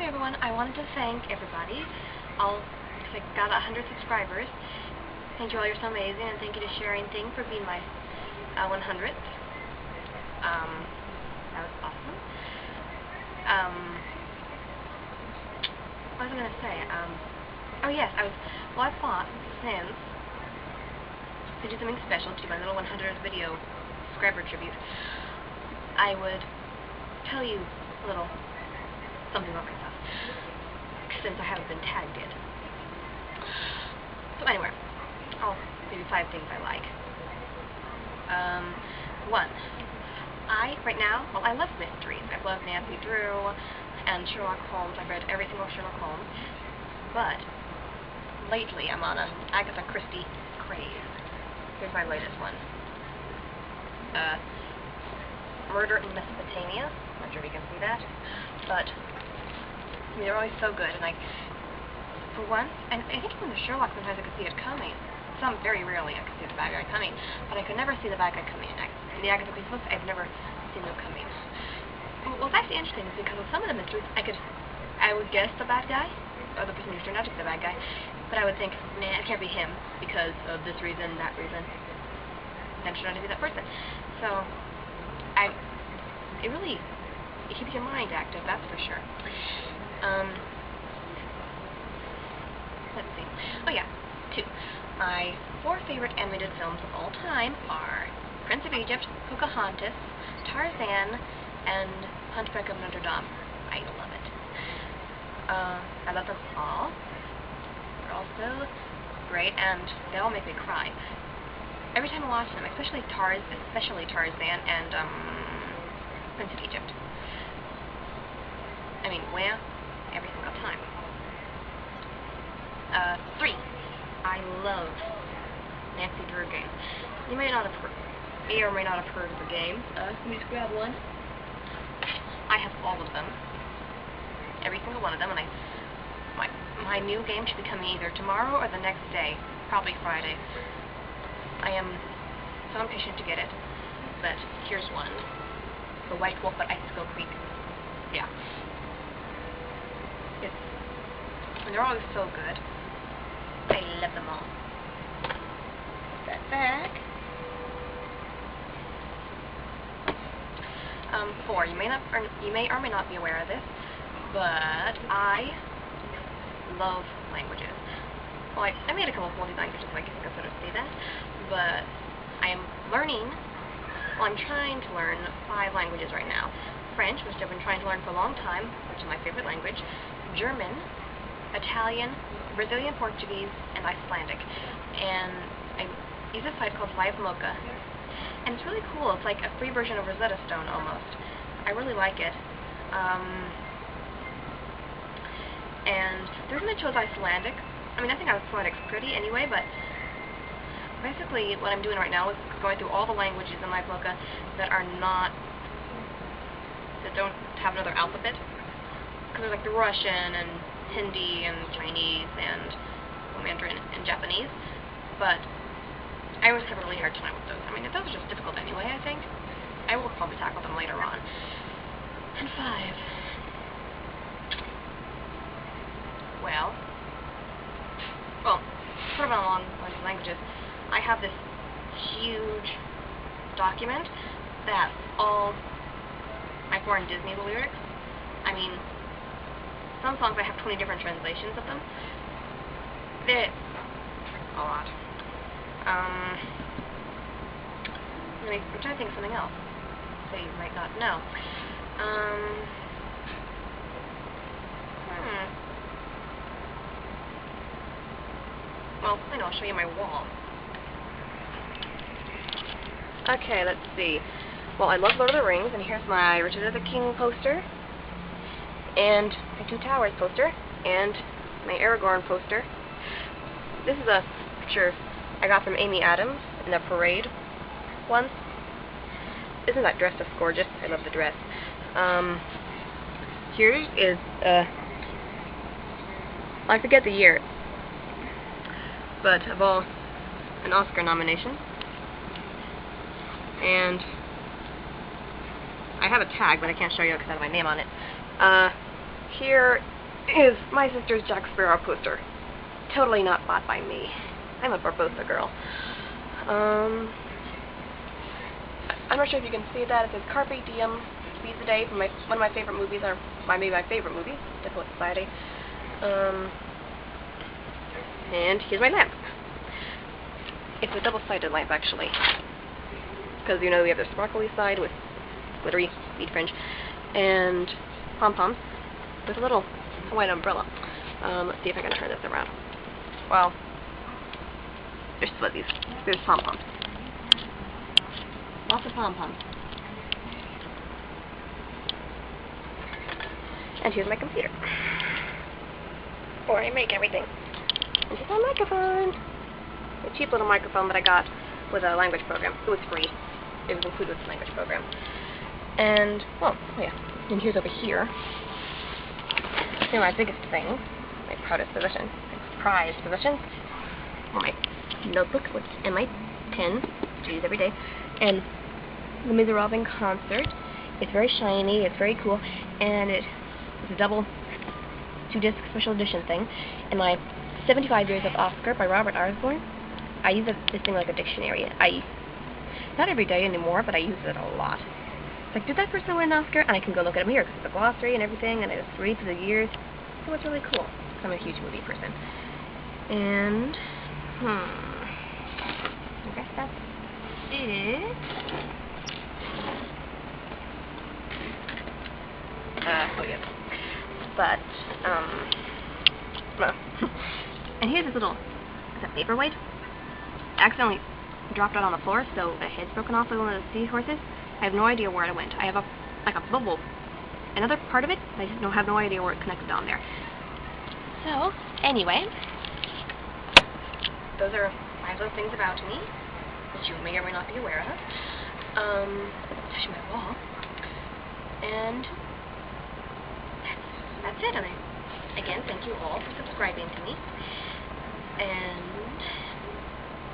Hi everyone, I wanted to thank everybody. I got 100 subscribers. Thank you all, you're so amazing, and thank you to Sharing Thing for being my 100th. That was awesome. What was I going to say? Oh yes, I thought, since to do something special to my little 100th video subscriber tribute, I would tell you a little something about myself, since I haven't been tagged yet. So anyway, maybe 5 things I like. 1, right now, I love mysteries. I love Nancy Drew and Sherlock Holmes. I've read every single Sherlock Holmes, but lately I'm on an Agatha Christie craze. Here's my latest one. Murder in Mesopotamia. Not sure if you can see that, but I mean, they're always so good, and for once, and I think even the Sherlock, sometimes I could see it coming. Very rarely I could see the bad guy coming, but I could never see the bad guy coming. In the Agatha Christie books, I've never seen them coming. What's actually interesting is because of some of the mysteries, I would guess the bad guy, or the person who turned out to be the bad guy, but I would think, nah, it can't be him because of this reason, that reason, and turned out to be that person. So, it keeps your mind active, that's for sure. Let's see. Oh yeah, 2. My 4 favorite animated films of all time are Prince of Egypt, Pocahontas, Tarzan, and Hunchback of Notre Dame. I love it. I love them all. They're all so great, and they all make me cry. Every time I watch them, especially Tarzan and Prince of Egypt. I mean, where? Every single time. 3. I love Nancy Drew games. You may or may not have heard of the game. Let me just grab one. I have all of them. Every single one of them, and my new game should be coming either tomorrow or the next day, probably Friday. I am so impatient to get it, but here's one. The White Wolf at Icicle Creek. Yeah. And they're always so good. I love them all. Put that back. 4. You may or may not be aware of this, but I love languages. Well, I made a couple of multi-languages, so I guess I could sort of say that, but I'm trying to learn 5 languages right now. French, which I've been trying to learn for a long time, which is my favorite language, German, Italian, Brazilian Portuguese, and Icelandic. And I use a site called Five Mocha, and it's really cool. It's like a free version of Rosetta Stone, almost. I really like it. And the reason I chose Icelandic, I mean, I think Icelandic's pretty anyway, but basically what I'm doing right now is going through all the languages in Five Mocha that don't have another alphabet. Because there's like the Russian and Hindi and Chinese and Mandarin and Japanese, but I always have a really hard time with those. I mean, those are just difficult anyway, I think. I will probably tackle them later on. And 5. Well, sort of along those languages, I have this huge document that's all my foreign Disney lyrics. I mean, some songs I have 20 different translations of them. They're a lot. I'm trying to think of something else that you might not know. Well, I know, I'll show you my wall. Okay, let's see. Well, I love Lord of the Rings, and here's my Return of the King poster, and my 2 Towers poster, and my Aragorn poster. This is a picture I got from Amy Adams in the parade once. Isn't that dress just gorgeous? I love the dress. Here is, I forget the year, but of all, an Oscar nomination. And I have a tag, but I can't show you because I have my name on it. Here is my sister's Jack Sparrow poster. Totally not bought by me. I'm a Barbosa girl. I'm not sure if you can see that. It says Carpe Diem, Seize the Day, from one of my favorite movies, or maybe my favorite movie, Difficult Society. And here's my lamp. It's a double-sided lamp, actually. Because, you know, we have the sparkly side with glittery bead fringe, and pom-poms with a little white umbrella. Let's see if I can turn this around. Well, there's fuzzies. There's pom-poms. Lots of pom-poms. And here's my computer, where I make everything. And here's my microphone. A cheap little microphone that I got with a language program. It was free. It was included with the language program. And, well, yeah. And here's over here. They're my biggest things. My proudest possession. My prized possessions. My notebook and my pen, which I use every day. And the Miserable in concert. It's very shiny. It's very cool. And it's a double 2-disc special edition thing. And my 75 Years of Oscar by Robert Osborne. I use this thing like a dictionary. Not every day anymore, but I use it a lot. It's like, did that person win an Oscar? And I can go look at them here, because it's a glossary and everything, and it reads through the years. So it's really cool. I'm a huge movie person. And, I guess that's it. Oh yeah. But, well. And here's this little, it's a paperweight. I accidentally dropped it on the floor, so the head's broken off of one of the seahorses. I have no idea where it went. I have like a bubble, another part of it. I just have no idea where it connected on there. So anyway, those are 5 little things about me that you may or may not be aware of. Especially my wall. And that's it. And again, thank you all for subscribing to me. And